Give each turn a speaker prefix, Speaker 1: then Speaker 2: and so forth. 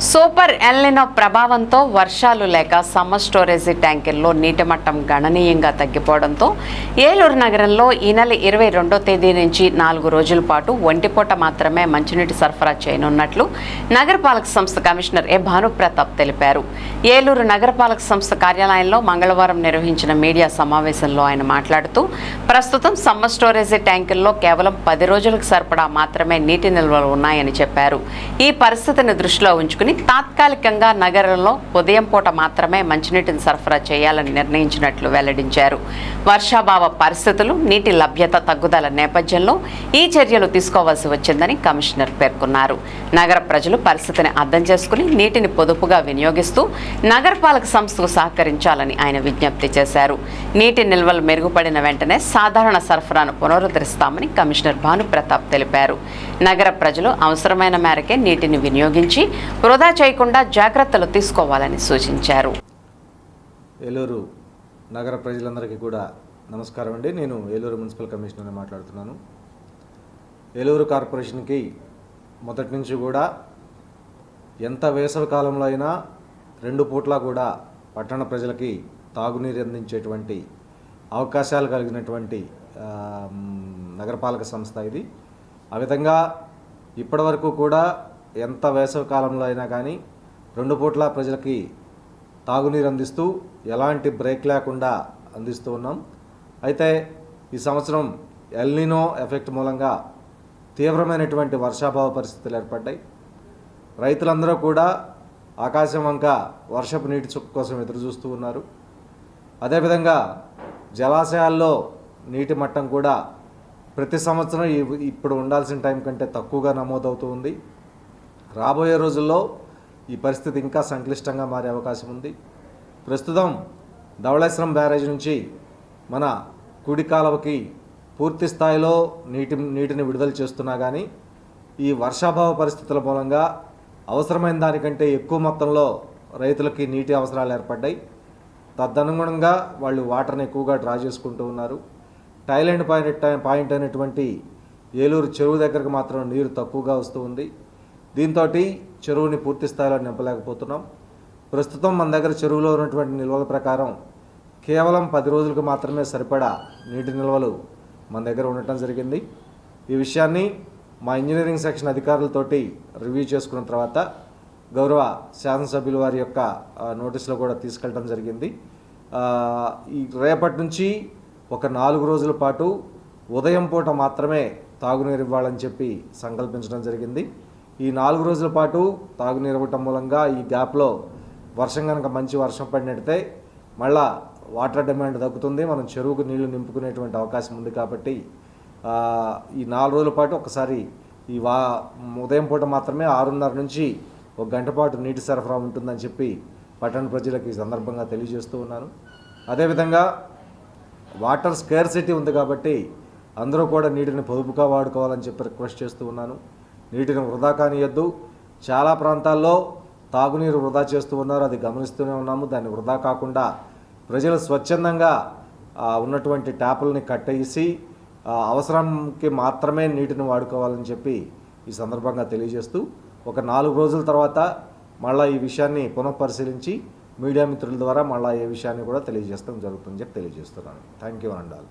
Speaker 1: Super El Niño ప్రభావంతో వర్షాలు లేక సమ్మర్ స్టోరేజీ ట్యాంకుల్లో నీటి మట్టం గణనీయంగా తగ్గిపోవడంతో ఏలూరు నగరంలో ఈ నెల 22వ తేదీ నుంచి 4 రోజుల పాటు ఒంటిపూట మాత్రమే మంచినీటి సరఫరా చేయనున్నట్లు నగరపాలక సంస్థ కమిషనర్ ఏ భానుప్రతాప్ తెలిపారు. ఏలూరు నగరపాలక సంస్థ కార్యాలయంలో మంగళవారం నిర్వహించిన మీడియా సమావేశంలో ఆయన మాట్లాడుతూ ప్రస్తుతం సమ్మర్ స్టోరేజీ ట్యాంకుల్లో కేవలం 10 రోజులకు సరిపడా మాత్రమే నీటి నిల్వలు ఉన్నాయని చెప్పారు. ఈ పరిస్థితిని దృష్టిలో ఉంచుకుని తాత్కాలికంగా నగరంలో ఉదయం పూట మాత్రమే మంచినీటిని సరఫరా చేయాలని నిర్ణయించినట్లు వెల్లడించారు. వర్షాభావ పరిస్థితులు, నీటి లభ్యత తగ్గుదల నేపథ్యంలో ఈ చర్యలు తీసుకోవాల్సి వచ్చిందని కమిషనర్ పేర్కొన్నారు. నగర ప్రజలు పరిస్థితిని అర్థం చేసుకుని నీటిని పొదుపుగా వినియోగిస్తూ నగరపాలక సంస్థకు సహకరించాలని ఆయన విజ్ఞప్తి చేశారు. నీటి నిల్వలు మెరుగుపడిన వెంటనే సాధారణ సరఫరాను పునరుద్ధరిస్తామని కమిషనర్ భానుప్రతాప్ తెలిపారు. నగర ప్రజలు అవసరమైన మేరకే నీటిని వినియోగించి వృధా చేయకుండా జాగ్రత్తలు తీసుకోవాలని సూచించారు.
Speaker 2: ఏలూరు నగర ప్రజలందరికీ కూడా నమస్కారం అండి. నేను ఏలూరు మున్సిపల్ కమిషనర్ని మాట్లాడుతున్నాను. ఏలూరు కార్పొరేషన్కి మొదటి నుంచి కూడా ఎంత వేసవి కాలంలో అయినా 2 పూట్ల కూడా పట్టణ ప్రజలకి తాగునీరు అందించేటువంటి అవకాశాలు కలిగినటువంటి నగరపాలక సంస్థ ఇది. ఆ విధంగా ఇప్పటివరకు కూడా ఎంత వేసవి కాలంలో అయినా కానీ 2 పూట్ల ప్రజలకి తాగునీరు అందిస్తూ ఎలాంటి బ్రేక్ లేకుండా అందిస్తూ ఉన్నాం. అయితే ఈ సంవత్సరం ఎల్నినో ఎఫెక్ట్ మూలంగా తీవ్రమైనటువంటి వర్షాభావ పరిస్థితులు ఏర్పడ్డాయి. రైతులందరూ కూడా ఆకాశం వంక వర్షపు నీటి చుక్క కోసం ఎదురు చూస్తూ ఉన్నారు. అదేవిధంగా జలాశయాల్లో నీటి మట్టం కూడా ప్రతి సంవత్సరం ఇప్పుడు ఉండాల్సిన టైం కంటే తక్కువగా నమోదవుతూ ఉంది. రాబోయే రోజుల్లో ఈ పరిస్థితి ఇంకా సంక్లిష్టంగా మారే అవకాశం ఉంది. ప్రస్తుతం ధవళేశ్వరం బ్యారేజ్ నుంచి మన కుడి కాలువకి పూర్తి స్థాయిలో నీటిని విడుదల చేస్తున్నా కానీ ఈ వర్షాభావ పరిస్థితుల మూలంగా అవసరమైన దానికంటే ఎక్కువ మొత్తంలో రైతులకి నీటి అవసరాలు ఏర్పడ్డాయి. తదనుగుణంగా వాళ్ళు వాటర్ని ఎక్కువగా డ్రా చేసుకుంటూ ఉన్నారు. టైలెండ్ పాయింట్ అయినటువంటి ఏలూరు చెరువు దగ్గరకు మాత్రం నీరు తక్కువగా వస్తూ ఉంది. దీంతో చెరువుని పూర్తి స్థాయిలో నింపలేకపోతున్నాం. ప్రస్తుతం మన దగ్గర చెరువులో ఉన్నటువంటి నిల్వల ప్రకారం కేవలం 10 రోజులకు మాత్రమే సరిపడా నీటి నిల్వలు మన దగ్గర ఉండటం జరిగింది. ఈ విషయాన్ని మా ఇంజనీరింగ్ సెక్షన్ అధికారులతోటి రివ్యూ చేసుకున్న తర్వాత గౌరవ శాసనసభ్యుల వారి యొక్క నోటీసులో కూడా తీసుకెళ్ళడం జరిగింది. ఈ రేపటి నుంచి ఒక 4 రోజుల పాటు ఉదయం పూట మాత్రమే తాగునీరు ఇవ్వాలని చెప్పి సంకల్పించడం జరిగింది. ఈ 4 రోజుల పాటు తాగునీరు ఇవ్వటం మూలంగా ఈ గ్యాప్లో వర్షం కనుక మంచి వర్షం పడినట్టే మళ్ళా వాటర్ డిమాండ్ తగ్గుతుంది. మనం చెరువుకు నీళ్లు నింపుకునేటువంటి అవకాశం ఉంది. కాబట్టి ఈ 4 రోజుల పాటు ఒకసారి ఈ ఉదయం పూట మాత్రమే 6:30 నుంచి 1 గంట పాటు నీటి సరఫరా ఉంటుందని చెప్పి పట్టణ ప్రజలకు ఈ సందర్భంగా తెలియజేస్తూ ఉన్నాను. అదేవిధంగా వాటర్ స్కేర్సిటీ ఉంది కాబట్టి అందరూ కూడా నీటిని పొదుపుగా వాడుకోవాలని చెప్పి రిక్వెస్ట్ చేస్తూ ఉన్నాను. నీటిని వృధా కానియద్దు. చాలా ప్రాంతాల్లో తాగునీరు వృధా చేస్తూ ఉన్నారు, అది గమనిస్తూనే ఉన్నాము. దాన్ని వృధా కాకుండా ప్రజలు స్వచ్ఛందంగా ఉన్నటువంటి ట్యాపుల్ని కట్టేసి అవసరానికి మాత్రమే నీటిని వాడుకోవాలని చెప్పి ఈ సందర్భంగా తెలియజేస్తూ ఒక 4 రోజుల తర్వాత మళ్ళీ ఈ విషయాన్ని పునఃపరిశీలించి మీడియా మిత్రుల ద్వారా మళ్ళీ ఏ విషయాన్ని కూడా తెలియజేస్తాం జరుగుతుందని చెప్పి తెలియజేస్తున్నాను. Thank you and all.